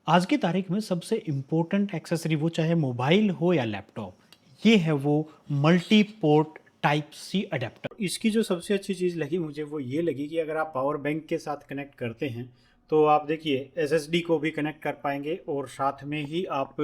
आज की तारीख में सबसे इम्पोर्टेंट एक्सेसरी वो चाहे मोबाइल हो या लैपटॉप, ये है वो multi port type C adapter. इसकी जो सबसे अच्छी चीज़ लगी मुझे वो ये लगी कि अगर आप पावर बैंक के साथ कनेक्ट करते हैं तो आप देखिए एसएसडी को भी कनेक्ट कर पाएंगे और साथ में ही आप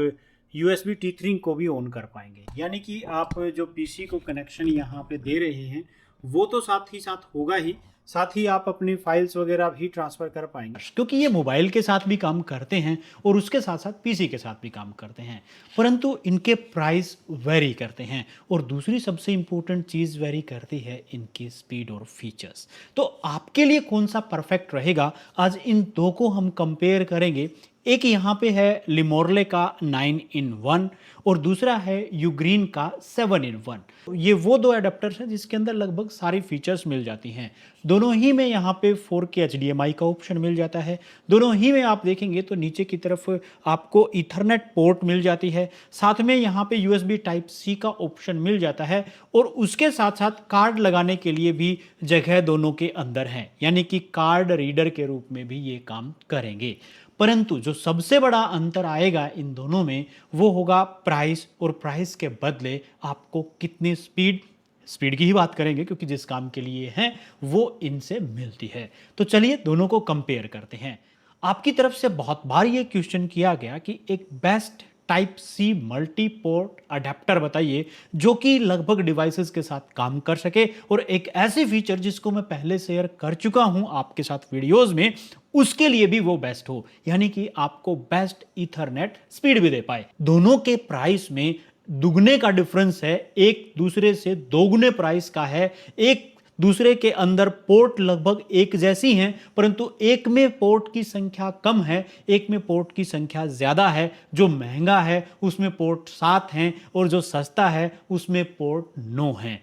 यूएसबी T3 को भी ऑन कर पाएंगे। यानी कि आप जो पीसी को कनेक्शन यहाँ पे दे रहे हैं वो तो साथ ही साथ होगा ही, साथ ही आप अपनी फाइल्स वगैरह भी ट्रांसफ़र कर पाएंगे, क्योंकि ये मोबाइल के साथ भी काम करते हैं और उसके साथ साथ पीसी के साथ भी काम करते हैं। परंतु इनके प्राइस वेरी करते हैं और दूसरी सबसे इम्पोर्टेंट चीज़ वेरी करती है इनकी स्पीड और फीचर्स। तो आपके लिए कौन सा परफेक्ट रहेगा, आज इन दो को हम कंपेयर करेंगे। एक यहाँ पे है लिमोरले का 9-in-1 और दूसरा है यूग्रीन का 7-in-1। ये वो दो एडाप्टर्स हैं जिसके अंदर लगभग सारी फीचर्स मिल जाती हैं। दोनों ही में यहाँ पे 4K HDMI का ऑप्शन मिल जाता है। दोनों ही में आप देखेंगे तो नीचे की तरफ आपको ईथरनेट पोर्ट मिल जाती है, साथ में यहाँ पे USB टाइप C का ऑप्शन मिल जाता है और उसके साथ साथ कार्ड लगाने के लिए भी जगह दोनों के अंदर है, यानी कि कार्ड रीडर के रूप में भी ये काम करेंगे। परंतु जो सबसे बड़ा अंतर आएगा इन दोनों में वो होगा प्राइस, और प्राइस के बदले आपको कितनी स्पीड की ही बात करेंगे क्योंकि जिस काम के लिए हैं वो इनसे मिलती है। तो चलिए दोनों को कंपेयर करते हैं। आपकी तरफ से बहुत बार ये क्वेश्चन किया गया कि एक best type C multi port adapter बताइए जो कि लगभग डिवाइसेस के साथ काम कर सके और एक ऐसी फीचर जिसको मैं पहले शेयर कर चुका हूं आपके साथ वीडियोस में, उसके लिए भी वो बेस्ट हो, यानी कि आपको बेस्ट ईथरनेट स्पीड भी दे पाए। दोनों के प्राइस में दुगने का डिफरेंस है, एक दूसरे से दोगुने प्राइस का है। एक दूसरे के अंदर पोर्ट लगभग एक जैसी हैं, परंतु एक में पोर्ट की संख्या कम है, एक में पोर्ट की संख्या ज़्यादा है। जो महंगा है उसमें पोर्ट 7 हैं और जो सस्ता है उसमें पोर्ट 9 हैं।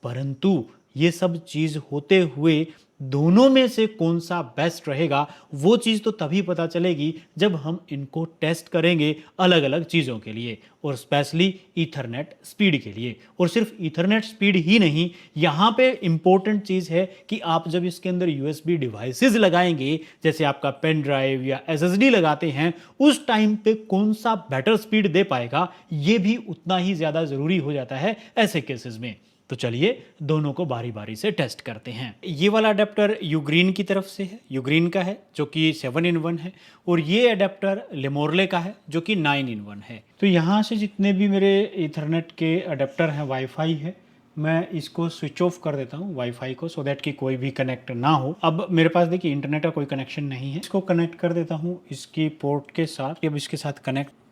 परंतु ये सब चीज़ होते हुए दोनों में से कौन सा बेस्ट रहेगा वो चीज़ तो तभी पता चलेगी जब हम इनको टेस्ट करेंगे अलग अलग चीज़ों के लिए, और स्पेशली ईथरनेट स्पीड के लिए। और सिर्फ ईथरनेट स्पीड ही नहीं, यहाँ पे इम्पोर्टेंट चीज़ है कि आप जब इसके अंदर यूएसबी डिवाइसेस लगाएंगे, जैसे आपका पेन ड्राइव या एसएसडी लगाते हैं, उस टाइम पे कौन सा बेटर स्पीड दे पाएगा ये भी उतना ही ज़्यादा ज़रूरी हो जाता है ऐसे केसेस में। तो चलिए दोनों को बारी बारी से टेस्ट करते हैं। ये वाला अडेप्टर यूग्रीन की तरफ से है, यूग्रीन का है जो कि 7-in-1 है, और ये अडेप्टर लिमोरले का है जो कि 9-in-1 है। तो यहाँ से जितने भी मेरे ईथरनेट के अडेप्टर हैं, वाईफाई है, मैं इसको स्विच ऑफ कर देता हूँ वाईफाई को, सो दैट कि कोई भी कनेक्ट ना हो। अब मेरे पास देखिए इंटरनेट का कोई कनेक्शन नहीं है, इसको कनेक्ट कर देता हूँ इसकी पोर्ट के साथ। अब इसके साथ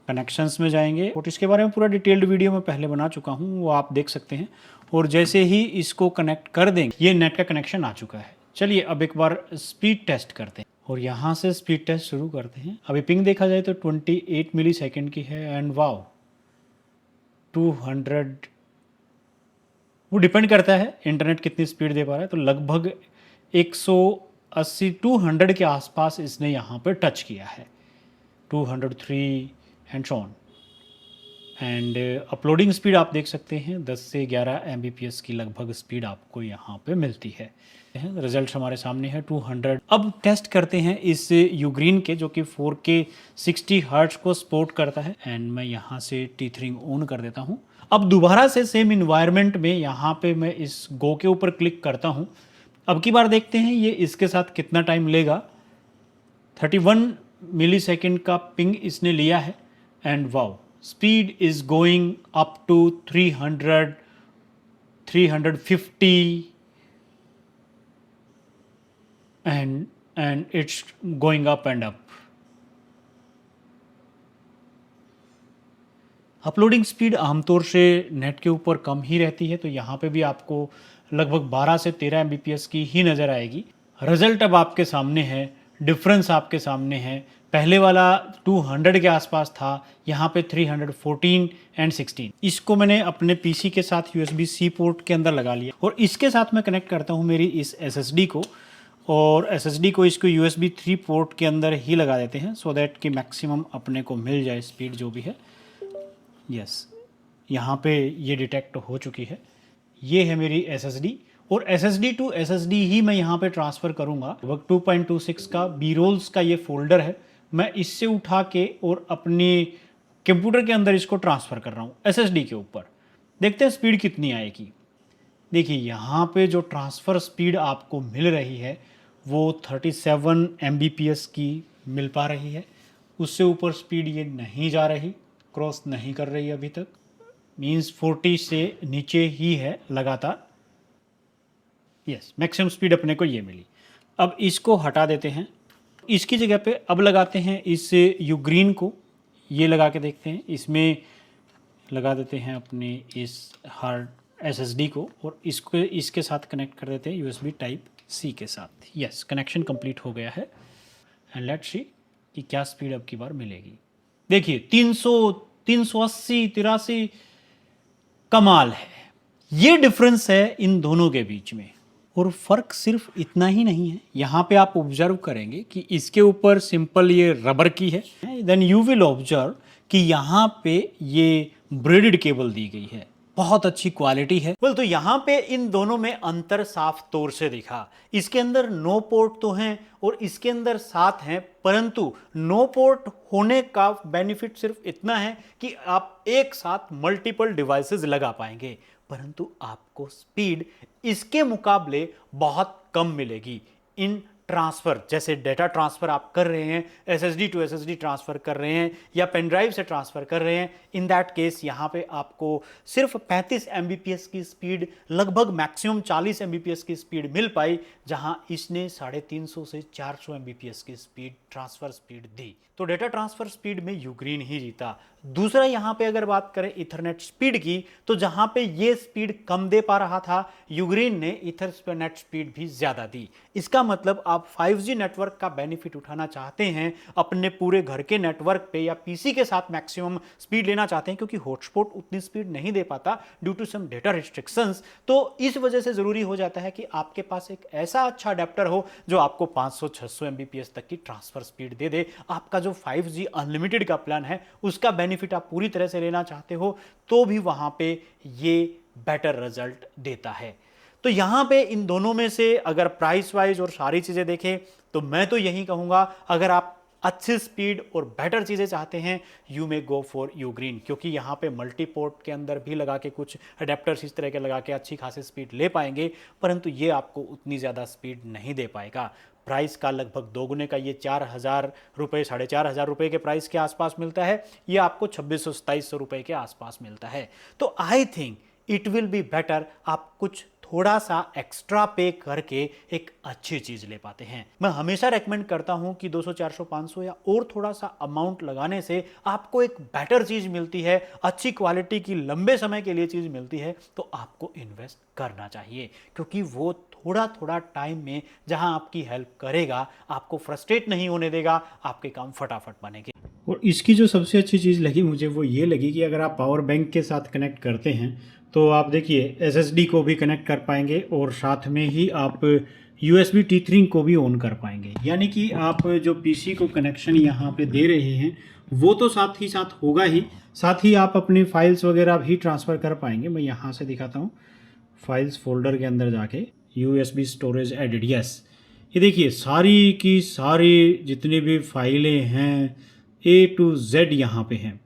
कनेक्शंस में जाएंगे और इसके बारे में पूरा डिटेल्ड वीडियो मैं पहले बना चुका हूँ, वो आप देख सकते हैं। और जैसे ही इसको कनेक्ट कर देंगे ये नेट का कनेक्शन आ चुका है। चलिए अब एक बार स्पीड टेस्ट करते हैं और यहाँ से स्पीड टेस्ट शुरू करते हैं। अभी पिंग देखा जाए तो 28 मिली सेकेंड की है एंड वाओ 200, वो डिपेंड करता है इंटरनेट कितनी स्पीड दे पा रहा है। तो लगभग 180 200 के आसपास इसने यहाँ पर टच किया है, 203 and so on. And uploading speed आप देख सकते हैं 10 से 11 Mbps की लगभग स्पीड आपको यहाँ पे मिलती है। रिजल्ट हमारे सामने है 200। अब टेस्ट करते हैं इस यूग्रीन के जो कि 4K 60 हर्ट्ज को सपोर्ट करता है। एंड मैं यहाँ से T3 ऑन कर देता हूँ। अब दोबारा से सेम इन्वायरमेंट में यहाँ पे मैं इस गो के ऊपर क्लिक करता हूँ। अब की बार देखते हैं ये इसके साथ कितना टाइम लेगा। 31 मिली सेकेंड का पिंग इसने लिया है and wow speed is going up to 300, 350 and it's going up and up. Uploading speed आमतौर से नेट के ऊपर कम ही रहती है, तो यहाँ पे भी आपको लगभग 12 से 13 Mbps की ही नज़र आएगी। रिजल्ट अब आपके सामने है, डिफरेंस आपके सामने है। पहले वाला 200 के आसपास था, यहाँ पे 314 एंड 16। इसको मैंने अपने पीसी के साथ USB-C पोर्ट के अंदर लगा लिया और इसके साथ मैं कनेक्ट करता हूँ मेरी इस SSD को, और SSD को इसको USB 3 पोर्ट के अंदर ही लगा देते हैं सो दैट कि मैक्सिमम अपने को मिल जाए स्पीड जो भी है। यस, यहाँ पे ये डिटेक्ट हो चुकी है। ये है मेरी SSD और SSD टू SSD ही मैं यहाँ पे ट्रांसफ़र करूँगा। लगभग 2.26 का B-rolls का ये फोल्डर है मैं इससे उठा के और अपनी कंप्यूटर के अंदर इसको ट्रांसफ़र कर रहा हूँ एसएसडी के ऊपर। देखते हैं स्पीड कितनी आएगी। देखिए यहाँ पे जो ट्रांसफ़र स्पीड आपको मिल रही है वो 37 Mbps की मिल पा रही है। उससे ऊपर स्पीड ये नहीं जा रही, क्रॉस नहीं कर रही अभी तक, मीन्स 40 से नीचे ही है लगातार। यस, मैक्सिमम स्पीड अपने को ये मिली। अब इसको हटा देते हैं, इसकी जगह पे अब लगाते हैं इस यूग्रीन को, ये लगा के देखते हैं। इसमें लगा देते हैं अपने इस हार्ड एसएसडी को और इसको इसके साथ कनेक्ट कर देते हैं यूएसबी टाइप सी के साथ। यस, कनेक्शन कंप्लीट हो गया है एंड लेट्स सी कि क्या स्पीड अब की बार मिलेगी। देखिए 300, 380, 83, कमाल है। ये डिफरेंस है इन दोनों के बीच में। और फ़र्क सिर्फ इतना ही नहीं है, यहाँ पे आप ऑब्जर्व करेंगे कि इसके ऊपर सिंपल ये रबर की है, देन यू विल ऑब्जर्व कि यहाँ पे ये ब्रेडेड केबल दी गई है, बहुत अच्छी क्वालिटी है। तो यहाँ पे इन दोनों में अंतर साफ तौर से दिखा। इसके अंदर 9 पोर्ट तो हैं और इसके अंदर 7 हैं, परंतु 9 पोर्ट होने का बेनिफिट सिर्फ इतना है कि आप एक साथ मल्टीपल डिवाइसेस लगा पाएंगे, परंतु आपको स्पीड इसके मुकाबले बहुत कम मिलेगी इन ट्रांसफ़र। जैसे डेटा ट्रांसफ़र आप कर रहे हैं, एसएसडी टू एसएसडी ट्रांसफ़र कर रहे हैं या पेन ड्राइव से ट्रांसफ़र कर रहे हैं, इन दैट केस यहाँ पे आपको सिर्फ 35 Mbps की स्पीड, लगभग मैक्सिमम 40 Mbps की स्पीड मिल पाई, जहाँ इसने 350 से 400 Mbps की स्पीड ट्रांसफ़र स्पीड दी। तो डेटा ट्रांसफ़र स्पीड में यूग्रीन ही जीता। दूसरा यहाँ पे अगर बात करें इथरनेट स्पीड की, तो जहाँ पे ये स्पीड कम दे पा रहा था, यूग्रीन ने इथरनेट स्पीड भी ज़्यादा दी। इसका मतलब आप 5G नेटवर्क का बेनिफिट उठाना चाहते हैं, अपने पूरे घर के नेटवर्क पे या पीसी के साथ मैक्सिमम स्पीड लेना चाहते हैं, क्योंकि हॉटस्पॉट उतनी स्पीड नहीं दे पाता due to some data restrictions. तो इस वजह से ज़रूरी हो जाता है कि आपके पास एक ऐसा अच्छा अडेप्टर हो जो आपको 500-600 Mbps तक की ट्रांसफ़र स्पीड दे दे। आपका जो 5G अनलिमिटेड का प्लान है उसका बेनिफिट आप पूरी तरह से लेना चाहते हो, तो भी वहां पे ये बेटर रिजल्ट देता है। तो यहां पे इन दोनों में से अगर प्राइस वाइज और सारी चीजें देखें तो मैं तो यही कहूंगा, अगर आप अच्छी स्पीड और बेटर चीज़ें चाहते हैं, यू मे गो फॉर यूग्रीन, क्योंकि यहाँ पे मल्टी पोर्ट के अंदर भी लगा के कुछ अडेप्टर्स इस तरह के लगा के अच्छी खासी स्पीड ले पाएंगे, परंतु ये आपको उतनी ज़्यादा स्पीड नहीं दे पाएगा। प्राइस का लगभग दोगुने का ये 4,000 रुपये, 4,500 रुपये के प्राइस के आसपास मिलता है, ये आपको 2,600-2,700 रुपये के आसपास मिलता है। तो I think it will be better आप कुछ थोड़ा सा एक्स्ट्रा पे करके एक अच्छी चीज ले पाते हैं। मैं हमेशा रेकमेंड करता हूं कि 200, 400, 500 या और थोड़ा सा अमाउंट लगाने से आपको एक बेटर चीज मिलती है, अच्छी क्वालिटी की लंबे समय के लिए चीज मिलती है, तो आपको इन्वेस्ट करना चाहिए, क्योंकि वो थोड़ा थोड़ा टाइम में जहां आपकी हेल्प करेगा, आपको फ्रस्ट्रेट नहीं होने देगा, आपके काम फटाफट बनेंगे। और इसकी जो सबसे अच्छी चीज़ लगी मुझे वो ये लगी कि अगर आप पावर बैंक के साथ कनेक्ट करते हैं तो आप देखिए एसएसडी को भी कनेक्ट कर पाएंगे और साथ में ही आप USB T3 को भी ऑन कर पाएंगे। यानी कि आप जो पीसी को कनेक्शन यहाँ पे दे रहे हैं वो तो साथ ही साथ होगा ही, साथ ही आप अपनी फाइल्स वगैरह भी ट्रांसफ़र कर पाएंगे। मैं यहाँ से दिखाता हूँ, फाइल्स फोल्डर के अंदर जाके USB स्टोरेज एडिड, यस, ये देखिए सारी की सारी जितनी भी फाइलें हैं A to Z यहाँ पे हैं,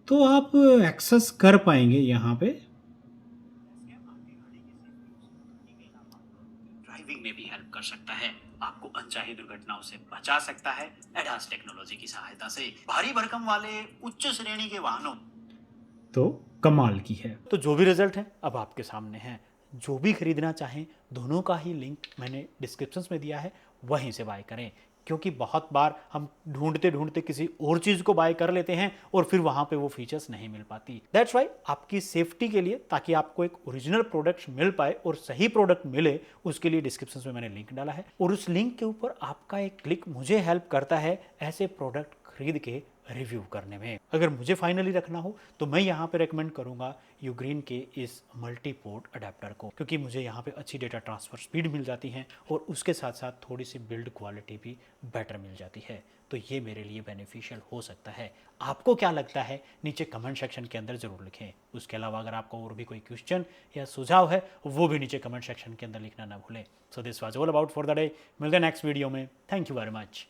तो आप एक्सेस कर पाएंगे यहाँ पे। ड्राइविंग में भी हेल्प कर सकता है, आपको अनचाही दुर्घटनाओं से बचा सकता है एडवांस टेक्नोलॉजी की सहायता से। भारी भरकम वाले उच्च श्रेणी के वाहनों तो कमाल की है। तो जो भी रिजल्ट है अब आपके सामने है, जो भी खरीदना चाहें दोनों का ही लिंक मैंने डिस्क्रिप्शन में दिया है, वहीं से बाय करें, क्योंकि बहुत बार हम ढूंढते ढूंढते किसी और चीज़ को बाय कर लेते हैं और फिर वहां पे वो फीचर्स नहीं मिल पाती। दैट्स वाई आपकी सेफ्टी के लिए, ताकि आपको एक ओरिजिनल प्रोडक्ट मिल पाए और सही प्रोडक्ट मिले, उसके लिए डिस्क्रिप्शन में मैंने लिंक डाला है, और उस लिंक के ऊपर आपका एक क्लिक मुझे हेल्प करता है ऐसे प्रोडक्ट खरीद के रिव्यू करने में। अगर मुझे फाइनली रखना हो तो मैं यहाँ पे रेकमेंड करूँगा यूग्रीन के इस मल्टी पोर्ट अडेप्टर को, क्योंकि मुझे यहाँ पे अच्छी डेटा ट्रांसफ़र स्पीड मिल जाती है और उसके साथ साथ थोड़ी सी बिल्ड क्वालिटी भी बेटर मिल जाती है। तो ये मेरे लिए बेनिफिशियल हो सकता है। आपको क्या लगता है नीचे कमेंट सेक्शन के अंदर ज़रूर लिखें। उसके अलावा अगर आपको और भी कोई क्वेश्चन या सुझाव है वो भी नीचे कमेंट सेक्शन के अंदर लिखना ना भूलें। So this was all about for the day. मिलते हैं नेक्स्ट वीडियो में। Thank you very much.